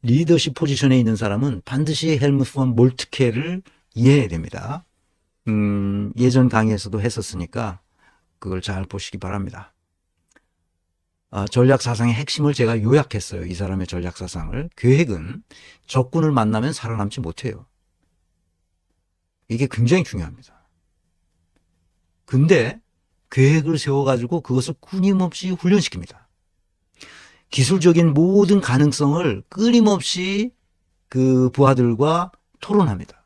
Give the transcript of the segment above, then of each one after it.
리더십 포지션에 있는 사람은 반드시 헬무트 폰 몰트케를 이해해야 됩니다. 예전 강의에서도 했었으니까 그걸 잘 보시기 바랍니다. 전략 사상의 핵심을 제가 요약했어요. 이 사람의 전략 사상을. 계획은 적군을 만나면 살아남지 못해요. 이게 굉장히 중요합니다. 근데 계획을 세워가지고 그것을 끊임없이 훈련시킵니다. 기술적인 모든 가능성을 끊임없이 그 부하들과 토론합니다.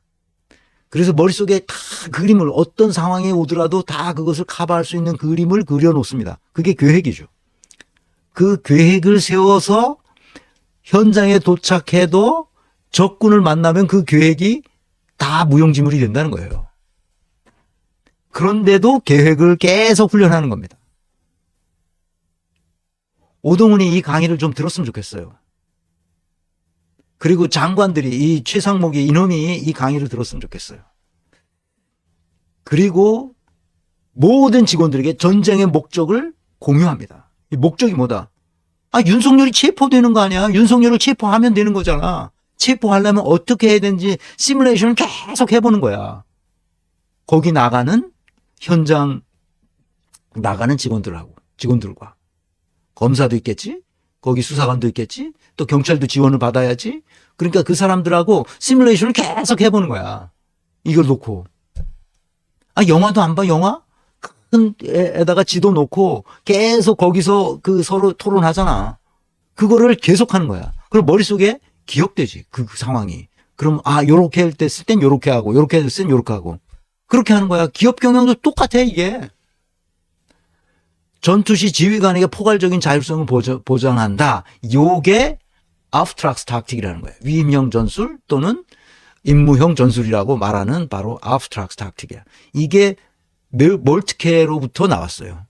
그래서 머릿속에 다 그림을 어떤 상황에 오더라도 다 그것을 커버할 수 있는 그림을 그려놓습니다. 그게 계획이죠. 그 계획을 세워서 현장에 도착해도 적군을 만나면 그 계획이 다 무용지물이 된다는 거예요. 그런데도 계획을 계속 훈련하는 겁니다. 오동훈이 이 강의를 좀 들었으면 좋겠어요. 그리고 장관들이 이 최상목이 이놈이 이 강의를 들었으면 좋겠어요. 그리고 모든 직원들에게 전쟁의 목적을 공유합니다. 이 목적이 뭐다? 윤석열이 체포되는 거 아니야? 윤석열을 체포하면 되는 거잖아. 체포하려면 어떻게 해야 되는지 시뮬레이션을 계속 해보는 거야. 거기 나가는 현장 나가는 직원들과 검사도 있겠지, 거기 수사관도 있겠지, 또 경찰도 지원을 받아야지. 그러니까 그 사람들하고 시뮬레이션을 계속 해보는 거야. 이걸 놓고. 영화도 안 봐, 영화? 큰 에다가 지도 놓고 계속 거기서 그 서로 토론하잖아. 그거를 계속 하는 거야. 그럼 머릿속에 기억되지, 그 상황이. 그럼, 요렇게 할 때 쓸 땐 요렇게 하고, 요렇게 할 땐 요렇게 하고. 그렇게 하는 거야. 기업 경영도 똑같아, 이게. 전투시 지휘관에게 포괄적인 자율성을 보장한다. 요게 abstract tactic이라는 거예요. 위임형 전술 또는 임무형 전술이라고 말하는 바로 abstract tactic이야. 이게 몰트케로부터 나왔어요.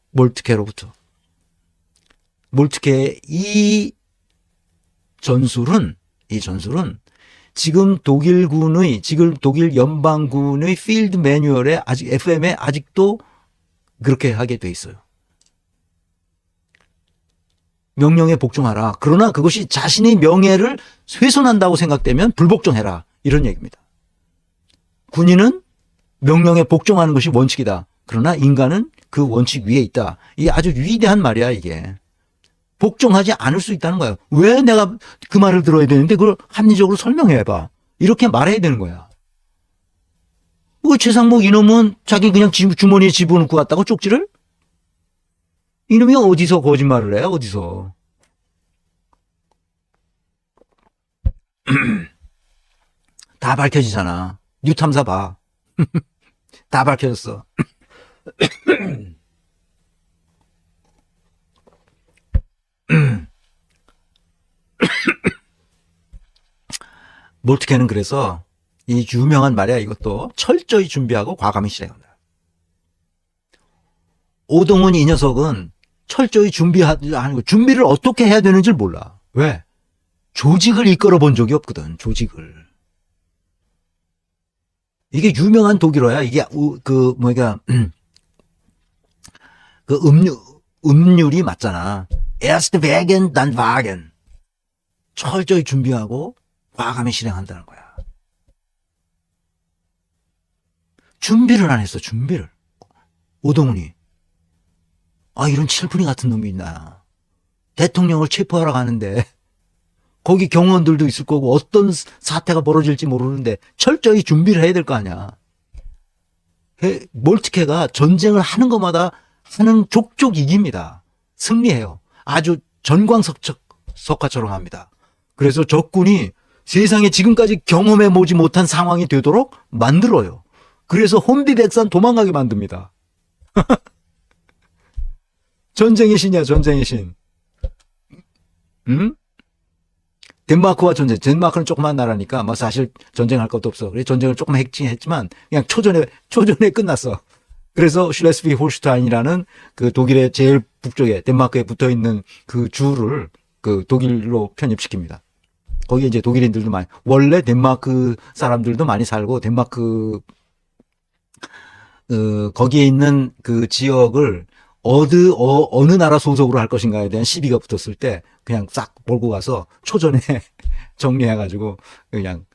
몰트케의 이 전술은 지금 독일 연방군의 필드 매뉴얼에 FM에 아직도 그렇게 하게 돼 있어요. 명령에 복종하라. 그러나 그것이 자신의 명예를 훼손한다고 생각되면 불복종해라. 이런 얘기입니다. 군인은 명령에 복종하는 것이 원칙이다. 그러나 인간은 그 원칙 위에 있다. 이게 아주 위대한 말이야, 이게. 복종하지 않을 수 있다는 거예요. 왜 내가 그 말을 들어야 되는데 그걸 합리적으로 설명해봐. 이렇게 말해야 되는 거야. 최상목 이놈은 자기 그냥 주머니에 집어넣고 갔다고 쪽지를? 이놈이 어디서 거짓말을 해? 어디서? 다 밝혀지잖아. 뉴탐사 봐. 다 밝혀졌어. 몰트케는 그래서 이 유명한 말이야. 이것도 철저히 준비하고 과감히 실행한다. 오동훈 이 녀석은 철저히 준비를 어떻게 해야 되는지 몰라. 왜? 조직을 이끌어 본 적이 없거든. 조직을. 이게 유명한 독일어야. 이게 음률이 맞잖아. Erst wägen, dann wagen. 철저히 준비하고 과감히 실행한다는 거야. 준비를 안 했어. 준비를. 오동훈이. 이런 칠푼이 같은 놈이 있나. 대통령을 체포하러 가는데 거기 경호원들도 있을 거고 어떤 사태가 벌어질지 모르는데 철저히 준비를 해야 될 거 아니야. 몰트케가 전쟁을 하는 것마다 하는 족족 이깁니다. 승리해요. 아주 전광석화처럼 합니다. 그래서 적군이 세상에 지금까지 경험해 보지 못한 상황이 되도록 만들어요. 그래서 혼비백산 도망가게 만듭니다. 전쟁의 신이야, 전쟁의 신. 덴마크와 전쟁. 덴마크는 조그만 나라니까 사실 전쟁할 것도 없어. 그래 전쟁을 조금 했지만 그냥 초전에 끝났어. 그래서 슐레스비 홀슈타인이라는 그 독일의 제일 북쪽에 덴마크에 붙어 있는 그 주를 그 독일로 편입시킵니다. 거기에 이제 독일인들도 많이, 원래 덴마크 사람들도 많이 살고 덴마크 거기에 있는 그 지역을 어느 나라 소속으로 할 것인가에 대한 시비가 붙었을 때 그냥 싹 몰고 가서 초전에 정리해가지고 그냥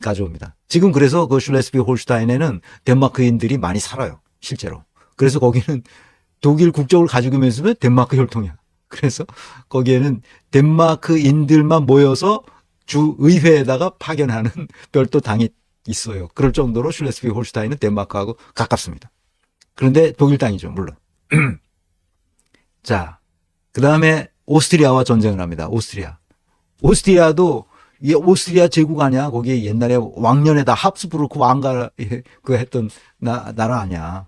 가져옵니다. 지금 그래서 그 슐레스비 홀슈타인에는 덴마크인들이 많이 살아요. 실제로. 그래서 거기는 독일 국적을 가지고 있으면 덴마크 혈통이야. 그래서 거기에는 덴마크인들만 모여서 주 의회에다가 파견하는 별도 당이 있어요. 그럴 정도로 슐레스비 홀슈타인은 덴마크하고 가깝습니다. 그런데 독일 땅이죠, 물론. 자, 그 다음에 오스트리아와 전쟁을 합니다. 오스트리아도 이게 오스트리아 제국 아니야? 거기 옛날에 왕년에다 합스부르크 왕가 그 했던 나라 아니야?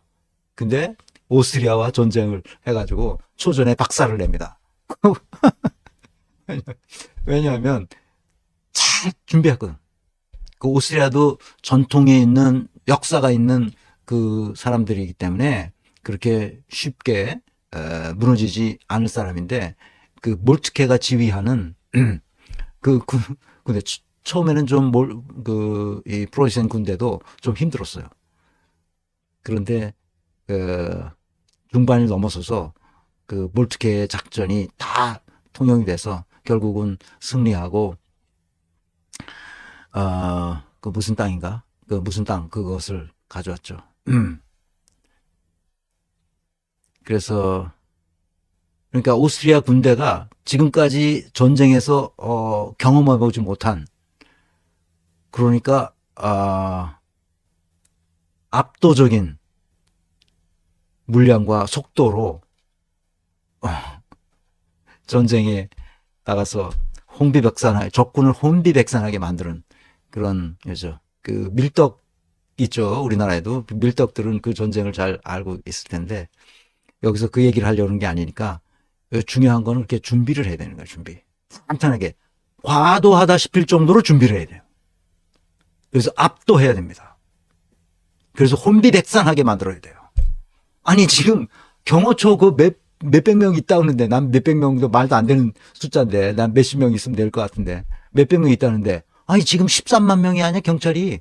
근데 오스트리아와 전쟁을 해가지고 초전에 박살을 냅니다. 왜냐하면 잘 준비했거든. 그 오스트리아도 전통에 있는 역사가 있는 그 사람들이기 때문에 그렇게 쉽게 무너지지 않을 사람인데 그 몰트케가 지휘하는 근데 처음에는 좀 이 프로이센 군대도 좀 힘들었어요. 그런데 중반을 넘어서서 그 몰트케 작전이 다 통용이 돼서 결국은 승리하고 그 무슨 땅인가? 그 무슨 땅 그것을 가져왔죠. 그래서 그러니까 오스트리아 군대가 지금까지 전쟁에서 경험해보지 못한 그러니까 압도적인 물량과 속도로 전쟁에 나가서 적군을 혼비백산하게 만드는 그런 여죠. 그 밀떡 있죠. 우리나라에도 밀떡들은 그 전쟁을 잘 알고 있을 텐데 여기서 그 얘기를 하려는 게 아니니까 중요한 거는 그렇게 준비를 해야 되는 거예요. 준비. 간단하게 과도하다 싶을 정도로 준비를 해야 돼요. 그래서 압도해야 됩니다. 그래서 혼비백산하게 만들어야 돼요. 아니 지금 경호처 그 몇백 명 있다는데 난 몇백 명도 말도 안 되는 숫자인데 난 몇십 명 있으면 될 것 같은데 몇백 명 있다는데 아니 지금 13만 명이 아니야 경찰이.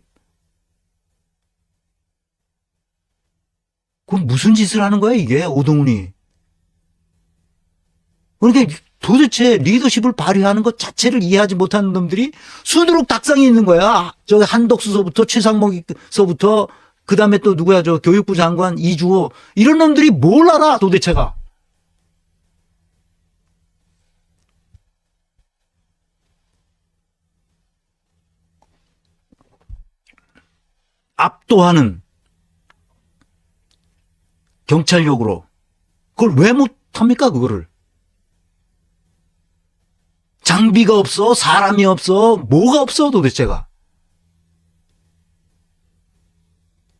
그럼 무슨 짓을 하는 거야 이게 오동훈이. 그러니까 도대체 리더십을 발휘하는 것 자체를 이해하지 못하는 놈들이 수두룩 닥상이 있는 거야. 저기 한덕수서부터 최상목서부터 그다음에 또 누구야 저 교육부 장관 이주호 이런 놈들이 뭘 알아 도대체가. 압도하는 경찰력으로 그걸 왜 못합니까 그거를. 장비가 없어 사람이 없어 뭐가 없어 도대체가.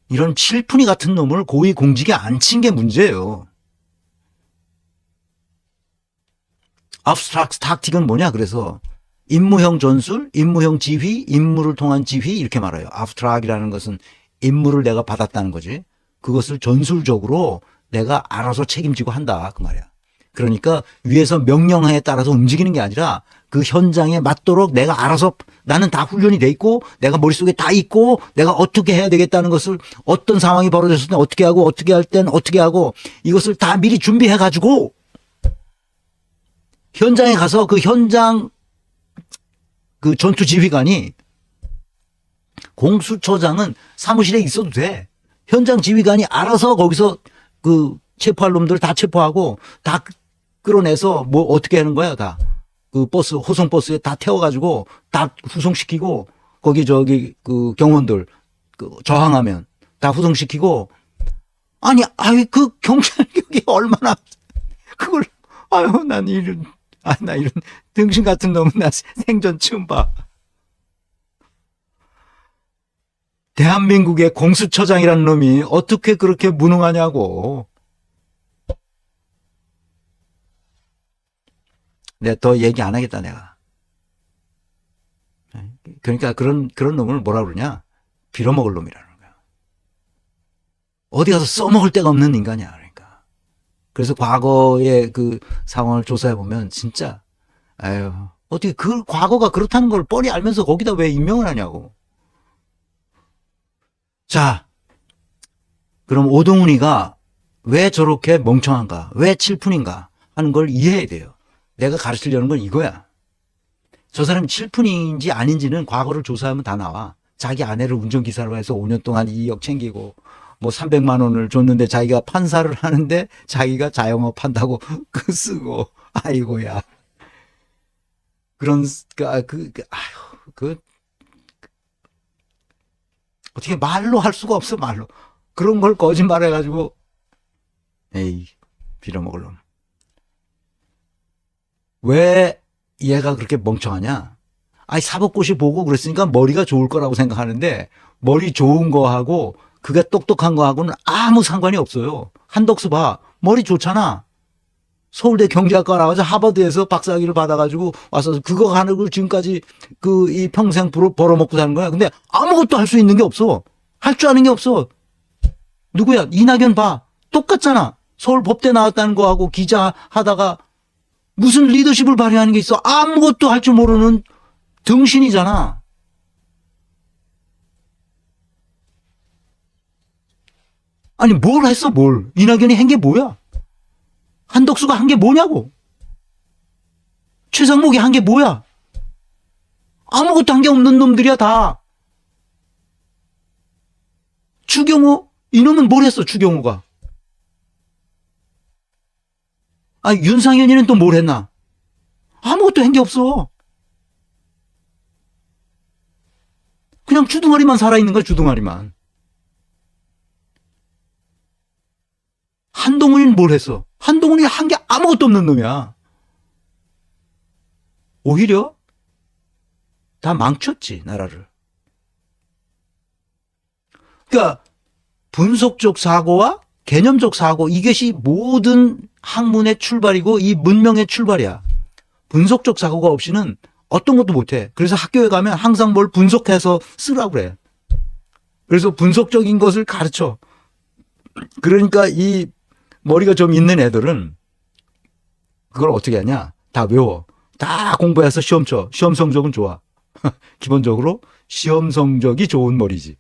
이런 칠푼이 같은 놈을 고위공직에 앉힌 게 문제예요. 압스트랙트 탁틱은 뭐냐 그래서 임무형 전술, 임무형 지휘, 임무를 통한 지휘 이렇게 말해요. 압스트랙트라는 것은 임무를 내가 받았다는 거지. 그것을 전술적으로 내가 알아서 책임지고 한다 그 말이야. 그러니까 위에서 명령에 따라서 움직이는 게 아니라 그 현장에 맞도록 내가 알아서 나는 다 훈련이 돼 있고 내가 머릿속에 다 있고 내가 어떻게 해야 되겠다는 것을 어떤 상황이 벌어졌을 때 어떻게 하고 어떻게 할 땐 어떻게 하고 이것을 다 미리 준비해 가지고 현장에 가서 그 현장 그 전투 지휘관이 공수처장은 사무실에 있어도 돼. 현장 지휘관이 알아서 거기서 그 체포할 놈들 다 체포하고 다 끌어내서 뭐 어떻게 하는 거야 다. 그 버스 호송버스에 다 태워가지고 다 후송시키고 거기 저기 그 경호원들 그 저항하면 다 후송시키고 아니 그 경찰력이 얼마나 그걸 난 이런 나 이런 등신 같은 놈은 나 생전 처음 봐. 대한민국의 공수처장이라는 놈이 어떻게 그렇게 무능하냐고. 내가 더 얘기 안 하겠다 내가. 그러니까 그런 놈을 뭐라 그러냐 빌어먹을 놈이라는 거야. 어디 가서 써먹을 데가 없는 인간이야. 그러니까 그래서 과거의 그 상황을 조사해 보면 진짜 어떻게 그 과거가 그렇다는 걸 뻔히 알면서 거기다 왜 임명을 하냐고. 자, 그럼 오동훈이가 왜 저렇게 멍청한가 왜 칠푼인가 하는 걸 이해해야 돼요. 내가 가르치려는 건 이거야. 저 사람이 칠푼인지 아닌지는 과거를 조사하면 다 나와. 자기 아내를 운전기사로 해서 5년 동안 2억 챙기고 뭐 300만 원을 줬는데 자기가 판사를 하는데 자기가 자영업 한다고 그 쓰고 아이고야. 그런 어떻게 말로 할 수가 없어 말로. 그런 걸 거짓말해 가지고 에이 빌어먹을 놈. 왜 얘가 그렇게 멍청하냐? 아니 사법고시 보고 그랬으니까 머리가 좋을 거라고 생각하는데 머리 좋은 거하고 그게 똑똑한 거하고는 아무 상관이 없어요. 한덕수 봐. 머리 좋잖아. 서울대 경제학과 나와서 하버드에서 박사학위를 받아가지고 와서 그거 하는 걸 지금까지 이 평생 벌어먹고 사는 거야. 근데 아무것도 할 수 있는 게 없어. 할 줄 아는 게 없어. 누구야? 이낙연 봐. 똑같잖아. 서울 법대 나왔다는 거하고 기자 하다가 무슨 리더십을 발휘하는 게 있어. 아무것도 할 줄 모르는 등신이잖아. 아니 뭘 했어 뭘. 이낙연이 한 게 뭐야. 한덕수가 한 게 뭐냐고. 최상목이 한 게 뭐야. 아무것도 한 게 없는 놈들이야 다. 추경호? 이놈은 뭘 했어 추경호가. 아 윤상현이는 또 뭘 했나. 아무것도 한 게 없어. 그냥 주둥아리만 살아있는 거야 주둥아리만. 한동훈이는 뭘 했어. 한동훈이 한 게 아무것도 없는 놈이야. 오히려 다 망쳤지 나라를. 그러니까 분석적 사고와 개념적 사고 이것이 모든 학문의 출발이고 이 문명의 출발이야. 분석적 사고가 없이는 어떤 것도 못해. 그래서 학교에 가면 항상 뭘 분석해서 쓰라고 그래. 그래서 분석적인 것을 가르쳐. 그러니까 이 머리가 좀 있는 애들은 그걸 어떻게 하냐. 다 외워. 다 공부해서 시험 쳐. 시험 성적은 좋아. 기본적으로 시험 성적이 좋은 머리지.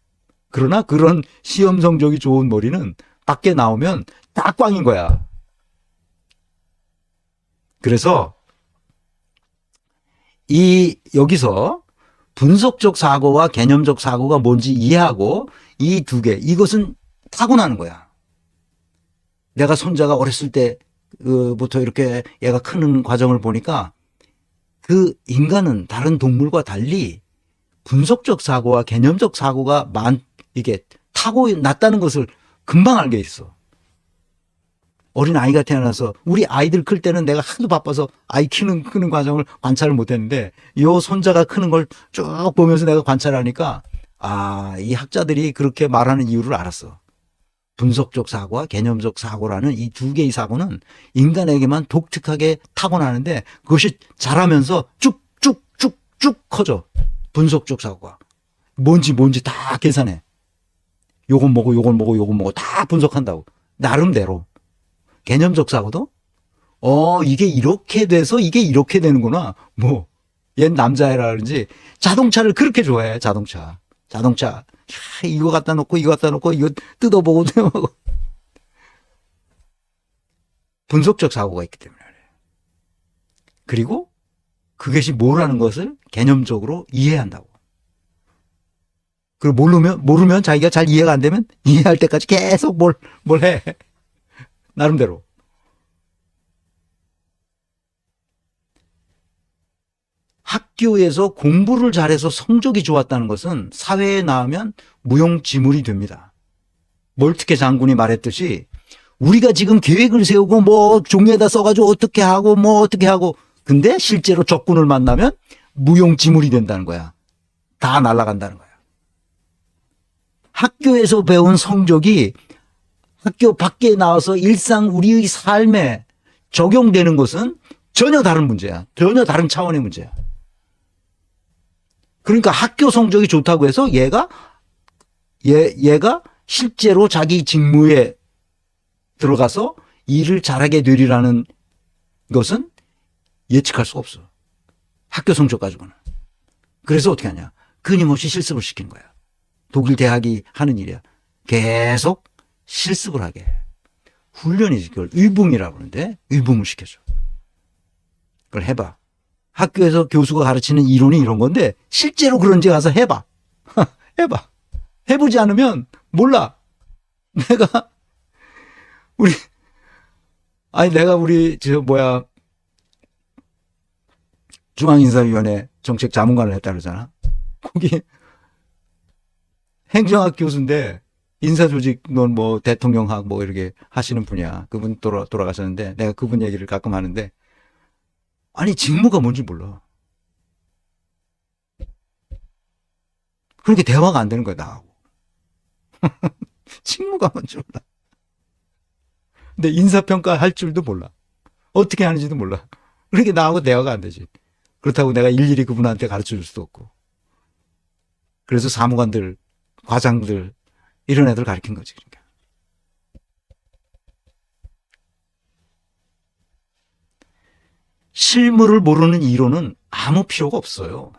그러나 그런 시험 성적이 좋은 머리는 밖에 나오면 다 꽝인 거야. 그래서 여기서 분석적 사고와 개념적 사고가 뭔지 이해하고 이 두 개, 이것은 타고나는 거야. 내가 손자가 어렸을 때부터 이렇게 얘가 크는 과정을 보니까 그 인간은 다른 동물과 달리 분석적 사고와 개념적 사고가 이게 타고났다는 것을 금방 알게 있어. 어린 아이가 태어나서 우리 아이들 클 때는 내가 하도 바빠서 아이 크는 과정을 관찰을 못했는데 요 손자가 크는 걸 쭉 보면서 내가 관찰하니까 이 학자들이 그렇게 말하는 이유를 알았어. 분석적 사고와 개념적 사고라는 이 두 개의 사고는 인간에게만 독특하게 타고나는데 그것이 자라면서 쭉쭉쭉쭉 커져. 분석적 사고가 뭔지 다 계산해. 요건 뭐고 다 분석한다고. 나름대로. 개념적 사고도 이게 이렇게 돼서 이게 이렇게 되는구나. 뭐 얜 남자애라든지 자동차를 그렇게 좋아해. 자동차 이거 갖다 놓고 이거 뜯어보고 분석적 사고가 있기 때문에 그래. 그리고 그것이 뭐라는 것을 개념적으로 이해한다고. 그리고 모르면 자기가 잘 이해가 안 되면 이해할 때까지 계속 뭘 해. 나름대로. 학교에서 공부를 잘해서 성적이 좋았다는 것은 사회에 나오면 무용지물이 됩니다. 몰트케 장군이 말했듯이 우리가 지금 계획을 세우고 뭐 종이에다 써가지고 어떻게 하고 근데 실제로 적군을 만나면 무용지물이 된다는 거야. 다 날아간다는 거야. 학교에서 배운 성적이 학교 밖에 나와서 일상 우리의 삶에 적용되는 것은 전혀 다른 문제야. 전혀 다른 차원의 문제야. 그러니까 학교 성적이 좋다고 해서 얘가 실제로 자기 직무에 들어가서 일을 잘하게 되리라는 것은 예측할 수가 없어. 학교 성적 가지고는. 그래서 어떻게 하냐. 끊임없이 실습을 시키는 거야. 독일 대학이 하는 일이야. 계속 실습을 하게. 훈련이지. 그걸 의붕이라고 하는데 의붕을 시켜줘. 그걸 해봐. 학교에서 교수가 가르치는 이론이 이런 건데 실제로 그런지 가서 해봐. 해봐. 해보지 않으면 몰라. 내가 우리 중앙인사위원회 정책자문관을 했다 그러잖아. 거기 행정학 교수인데 인사조직론 뭐 대통령학 뭐 이렇게 하시는 분이야. 그분 돌아가셨는데 내가 그분 얘기를 가끔 하는데 아니 직무가 뭔지 몰라. 그러니까 대화가 안 되는 거야 나하고. 직무가 뭔지 몰라. 근데 인사평가 할 줄도 몰라. 어떻게 하는지도 몰라. 그러니까 나하고 대화가 안 되지. 그렇다고 내가 일일이 그분한테 가르쳐 줄 수도 없고. 그래서 사무관들, 과장들 이런 애들 가르친 거지. 그러니까. 실무를 모르는 이론은 아무 필요가 없어요.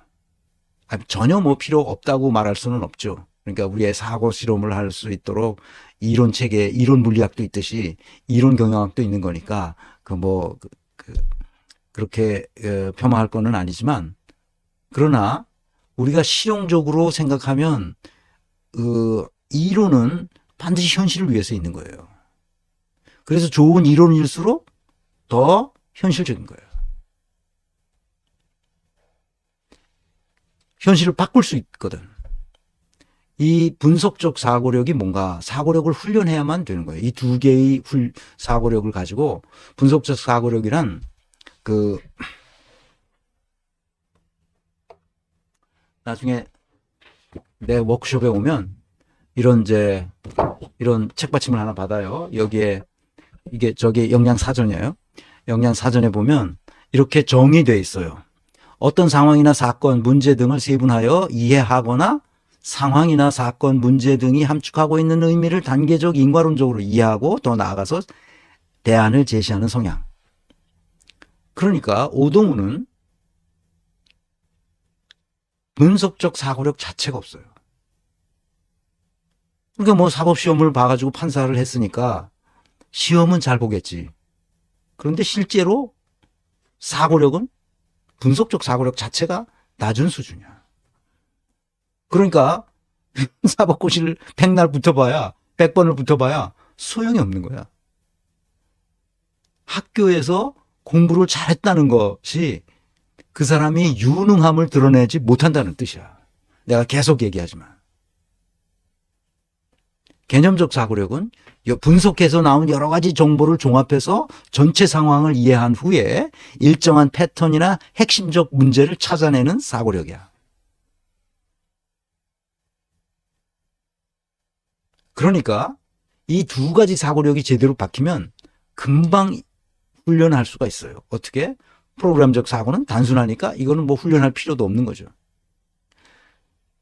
전혀 뭐 필요가 없다고 말할 수는 없죠. 그러니까 우리의 사고 실험을 할 수 있도록 이론 체계, 이론 물리학도 있듯이 이론 경영학도 있는 거니까 그렇게 폄하할 거는 아니지만 그러나 우리가 실용적으로 생각하면 이론은 반드시 현실을 위해서 있는 거예요. 그래서 좋은 이론일수록 더 현실적인 거예요. 현실을 바꿀 수 있거든. 이 분석적 사고력이 뭔가 사고력을 훈련해야만 되는 거예요. 이 두 개의 사고력을 가지고 분석적 사고력이란 나중에 내 워크숍에 오면 이런 책받침을 하나 받아요. 여기에 저기 영양사전이에요. 영양사전에 보면 이렇게 정의되어 있어요. 어떤 상황이나 사건, 문제 등을 세분하여 이해하거나 상황이나 사건, 문제 등이 함축하고 있는 의미를 단계적 인과론적으로 이해하고 더 나아가서 대안을 제시하는 성향. 그러니까 오동우는 분석적 사고력 자체가 없어요. 그러니까 뭐 사법시험을 봐가지고 판사를 했으니까 시험은 잘 보겠지. 그런데 실제로 사고력은 분석적 사고력 자체가 낮은 수준이야. 그러니까 사법고시를 100날 붙어봐야 100번을 붙어봐야 소용이 없는 거야. 학교에서 공부를 잘했다는 것이 그 사람이 유능함을 드러내지 못한다는 뜻이야. 내가 계속 얘기하지만. 개념적 사고력은 분석해서 나온 여러 가지 정보를 종합해서 전체 상황을 이해한 후에 일정한 패턴이나 핵심적 문제를 찾아내는 사고력이야. 그러니까 이 두 가지 사고력이 제대로 박히면 금방 훈련할 수가 있어요. 어떻게? 프로그램적 사고는 단순하니까 이거는 뭐 훈련할 필요도 없는 거죠.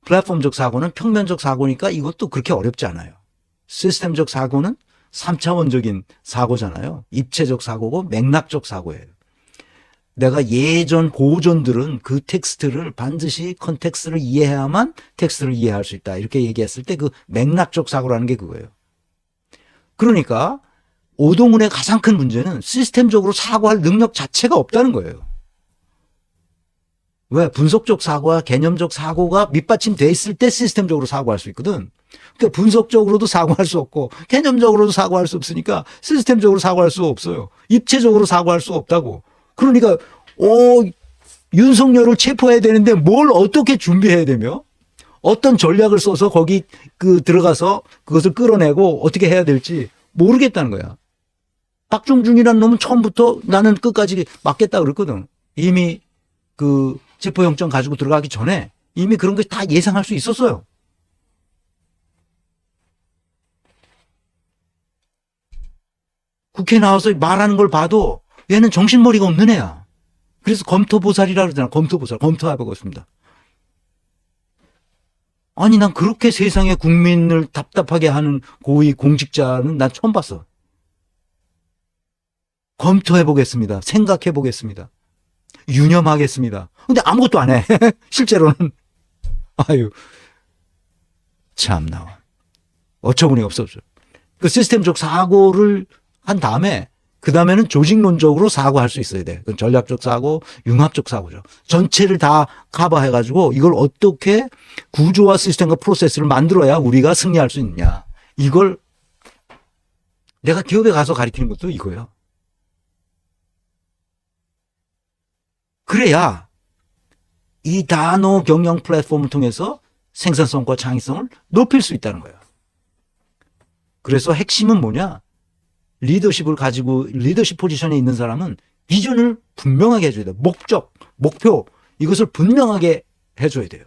플랫폼적 사고는 평면적 사고니까 이것도 그렇게 어렵지 않아요. 시스템적 사고는 3차원적인 사고잖아요. 입체적 사고고 맥락적 사고예요. 내가 예전 고전들은 그 텍스트를 반드시 컨텍스트를 이해해야만 텍스트를 이해할 수 있다. 이렇게 얘기했을 때 그 맥락적 사고라는 게 그거예요. 그러니까 오동훈의 가장 큰 문제는 시스템적으로 사고할 능력 자체가 없다는 거예요. 왜? 분석적 사고와 개념적 사고가 밑받침돼 있을 때 시스템적으로 사고할 수 있거든. 그러니까 분석적으로도 사고할 수 없고 개념적으로도 사고할 수 없으니까 시스템적으로 사고할 수 없어요. 입체적으로 사고할 수 없다고. 그러니까 윤석열을 체포해야 되는데 뭘 어떻게 준비해야 되며 어떤 전략을 써서 거기 들어가서 그것을 끌어내고 어떻게 해야 될지 모르겠다는 거야. 박종준이라는 놈은 처음부터 나는 끝까지 맞겠다 그랬거든. 이미 체포영장 가지고 들어가기 전에 이미 그런 거 다 예상할 수 있었어요. 국회에 나와서 말하는 걸 봐도 얘는 정신머리가 없는 애야. 그래서 검토보살이라 그러잖아. 검토보살. 검토해보고 있습니다. 아니 난 그렇게 세상에 국민을 답답하게 하는 고위 공직자는 난 처음 봤어. 검토해보겠습니다. 생각해보겠습니다. 유념하겠습니다. 근데 아무것도 안 해. 실제로는. 아유, 참나. 어처구니 없었죠. 그 시스템적 사고를 한 다음에 그 다음에는 조직론적으로 사고할 수 있어야 돼. 그건 전략적 사고, 융합적 사고죠. 전체를 다 커버해가지고 이걸 어떻게 구조와 시스템과 프로세스를 만들어야 우리가 승리할 수 있느냐. 이걸 내가 기업에 가서 가르치는 것도 이거예요. 그래야 이 단호 경영 플랫폼을 통해서 생산성과 창의성을 높일 수 있다는 거예요. 그래서 핵심은 뭐냐? 리더십을 가지고 리더십 포지션에 있는 사람은 비전을 분명하게 해줘야 돼요. 목적, 목표 이것을 분명하게 해줘야 돼요.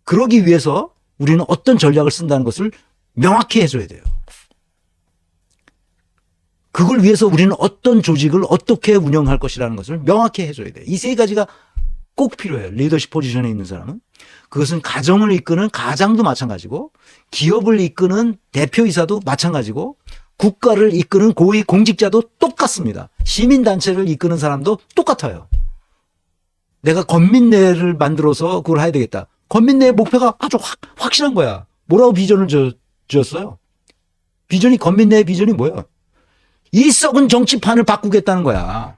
그러기 위해서 우리는 어떤 전략을 쓴다는 것을 명확히 해줘야 돼요. 그걸 위해서 우리는 어떤 조직을 어떻게 운영할 것이라는 것을 명확히 해줘야 돼요. 이 세 가지가 꼭 필요해요. 리더십 포지션에 있는 사람은. 그것은 가정을 이끄는 가장도 마찬가지고 기업을 이끄는 대표이사도 마찬가지고 국가를 이끄는 고위 공직자도 똑같습니다. 시민단체를 이끄는 사람도 똑같아요. 내가 건민내를 만들어서 그걸 해야 되겠다. 건민내의 목표가 아주 확실한 거야. 뭐라고 비전을 지었어요? 비전이 건민내의 비전이 뭐야? 이 썩은 정치판을 바꾸겠다는 거야.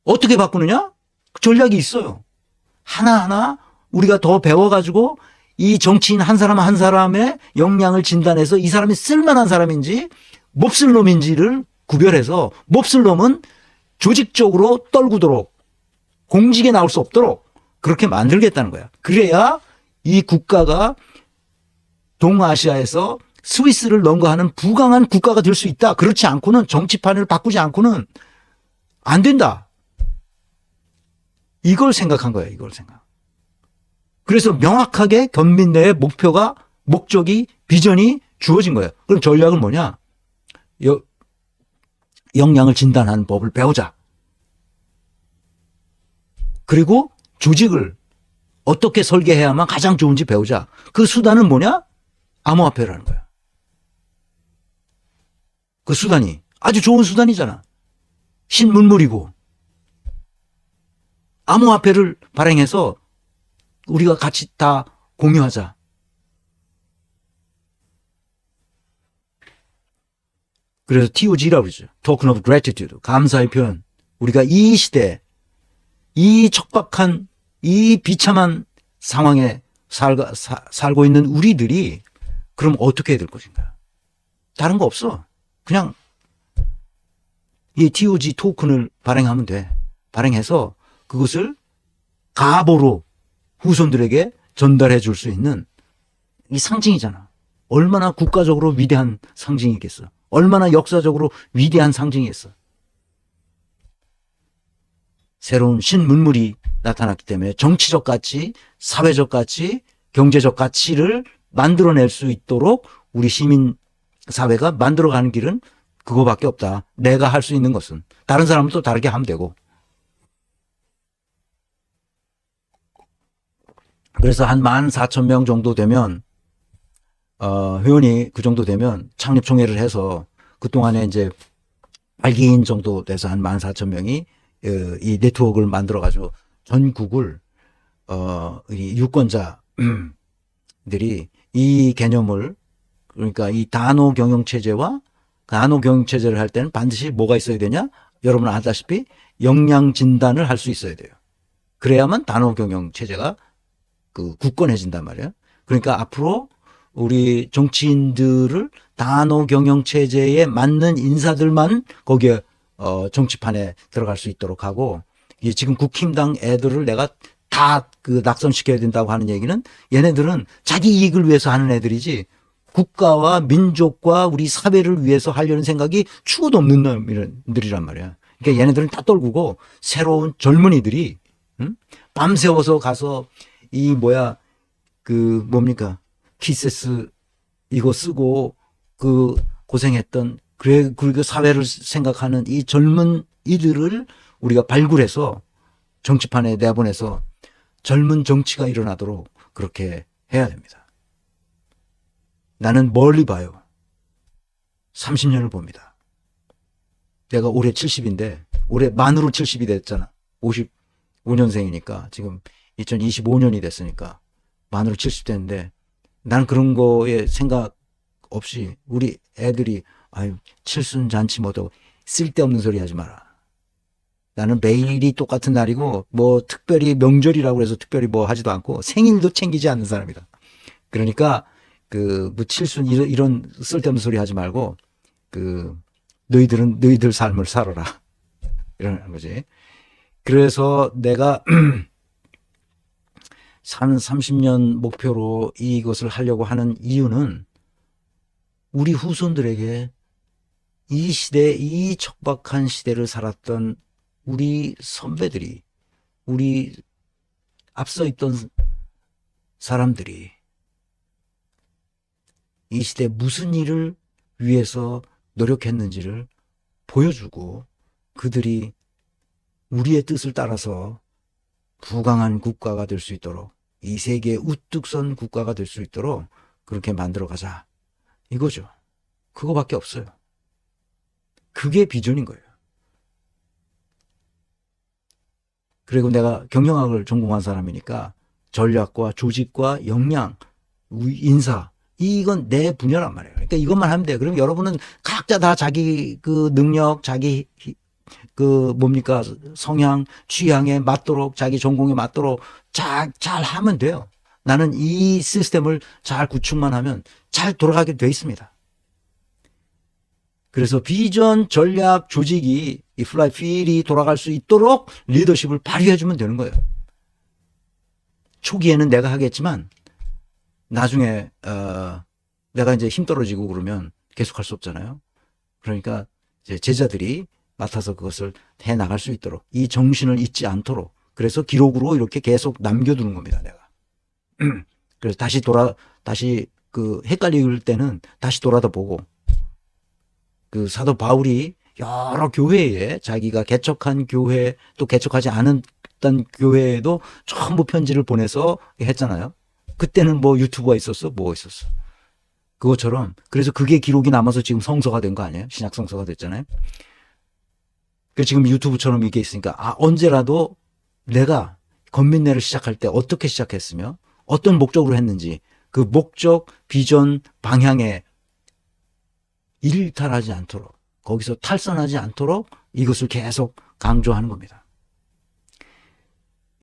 어떻게 바꾸느냐? 전략이 있어요. 하나하나 우리가 더 배워가지고 이 정치인 한 사람 한 사람의 역량을 진단해서 이 사람이 쓸만한 사람인지 몹쓸 놈인지를 구별해서 몹쓸 놈은 조직적으로 떨구도록 공직에 나올 수 없도록 그렇게 만들겠다는 거야. 그래야 이 국가가 동아시아에서 스위스를 능가하는 부강한 국가가 될 수 있다. 그렇지 않고는 정치판을 바꾸지 않고는 안 된다. 이걸 생각한 거예요. 이걸 생각. 그래서 명확하게 견민내의 목표가 목적이 비전이 주어진 거예요. 그럼 전략은 뭐냐? 역량을 진단하는 법을 배우자. 그리고 조직을 어떻게 설계해야만 가장 좋은지 배우자. 그 수단은 뭐냐? 암호화폐라는 거야. 그 수단이 아주 좋은 수단이잖아. 신문물이고. 암호화폐를 발행해서 우리가 같이 다 공유하자. 그래서 TOG라고 그러죠. Token of Gratitude. 감사의 표현. 우리가 이 시대, 이 척박한, 이 비참한 상황에 살고 있는 우리들이 그럼 어떻게 해야 될 것인가? 다른 거 없어. 그냥 이 TOG 토큰을 발행하면 돼. 발행해서 그것을 가보로 후손들에게 전달해 줄 수 있는 이 상징이잖아. 얼마나 국가적으로 위대한 상징이겠어. 얼마나 역사적으로 위대한 상징이겠어. 새로운 신문물이 나타났기 때문에 정치적 가치, 사회적 가치, 경제적 가치를 만들어낼 수 있도록 우리 시민 사회가 만들어가는 길은 그거밖에 없다. 내가 할 수 있는 것은. 다른 사람은 또 다르게 하면 되고. 그래서 한 14,000명 정도 되면 회원이 그 정도 되면 창립총회를 해서 그동안에 이제 8기인 정도 돼서 한 14,000명이 이 네트워크를 만들어 가지고 전국을 이 유권자들이 이 개념을 그러니까 이 단호 경영 체제와 단호 경영 체제를 할 때는 반드시 뭐가 있어야 되냐? 여러분 아다시피 역량 진단을 할 수 있어야 돼요. 그래야만 단호 경영 체제가 그 굳건해진단 말이에요. 그러니까 앞으로 우리 정치인들을 단호 경영 체제에 맞는 인사들만 거기에 정치판에 들어갈 수 있도록 하고 이게 지금 국힘당 애들을 내가 다 그 낙선시켜야 된다고 하는 얘기는 얘네들은 자기 이익을 위해서 하는 애들이지 국가와 민족과 우리 사회를 위해서 하려는 생각이 추구도 없는 놈들이란 말이야. 그러니까 얘네들은 다 떨구고 새로운 젊은이들이 밤새워서 가서 이 그 뭡니까 키세스 이거 쓰고 그 고생했던 그리고 사회를 생각하는 이 젊은 이들을 우리가 발굴해서 정치판에 내보내서 젊은 정치가 일어나도록 그렇게 해야 됩니다. 나는 멀리 봐요. 30년을 봅니다. 내가 올해 70인데 올해 만으로 70이 됐잖아. 55년생이니까 지금 2025년이 됐으니까 만으로 70 됐는데 난 그런 거에 생각 없이 우리 애들이 아유, 칠순잔치 뭐도 쓸데없는 소리 하지 마라. 나는 매일이 똑같은 날이고 뭐 특별히 명절이라고 해서 특별히 뭐 하지도 않고 생일도 챙기지 않는 사람이다. 그러니까 그 뭐 칠순 이런 쓸데없는 소리 하지 말고 그 너희들은 너희들 삶을 살아라. 이러는 거지. 그래서 내가 30년 목표로 이것을 하려고 하는 이유는 우리 후손들에게 이 시대, 이 척박한 시대를 살았던 우리 선배들이, 우리 앞서 있던 사람들이 이 시대에 무슨 일을 위해서 노력했는지를 보여주고 그들이 우리의 뜻을 따라서 부강한 국가가 될 수 있도록 이 세계에 우뚝 선 국가가 될 수 있도록 그렇게 만들어 가자. 이거죠. 그거밖에 없어요. 그게 비전인 거예요. 그리고 내가 경영학을 전공한 사람이니까 전략과 조직과 역량, 인사 이건 내 분야란 말이에요. 그러니까 이것만 하면 돼요. 그럼 여러분은 각자 다 자기 그 능력, 자기 그 뭡니까 성향, 취향에 맞도록 자기 전공에 맞도록 잘 하면 돼요. 나는 이 시스템을 잘 구축만 하면 잘 돌아가게 돼 있습니다. 그래서 비전, 전략, 조직이 이 플라이 필이 돌아갈 수 있도록 리더십을 발휘해 주면 되는 거예요. 초기에는 내가 하겠지만 나중에 내가 이제 힘 떨어지고 그러면 계속할 수 없잖아요. 그러니까 이제 제자들이 맡아서 그것을 해 나갈 수 있도록 이 정신을 잊지 않도록 그래서 기록으로 이렇게 계속 남겨두는 겁니다. 내가. 그래서 다시 그 헷갈릴 때는 다시 돌아다 보고 그 사도 바울이 여러 교회에 자기가 개척한 교회 또 개척하지 않았던 교회에도 전부 편지를 보내서 했잖아요. 그때는 뭐 유튜브가 있었어? 뭐가 있었어? 그것처럼 그래서 그게 기록이 남아서 지금 성서가 된 거 아니에요? 신약 성서가 됐잖아요. 그 지금 유튜브처럼 이게 있으니까 언제라도 내가 건민내를 시작할 때 어떻게 시작했으며 어떤 목적으로 했는지 그 목적, 비전, 방향에 일탈하지 않도록 거기서 탈선하지 않도록 이것을 계속 강조하는 겁니다.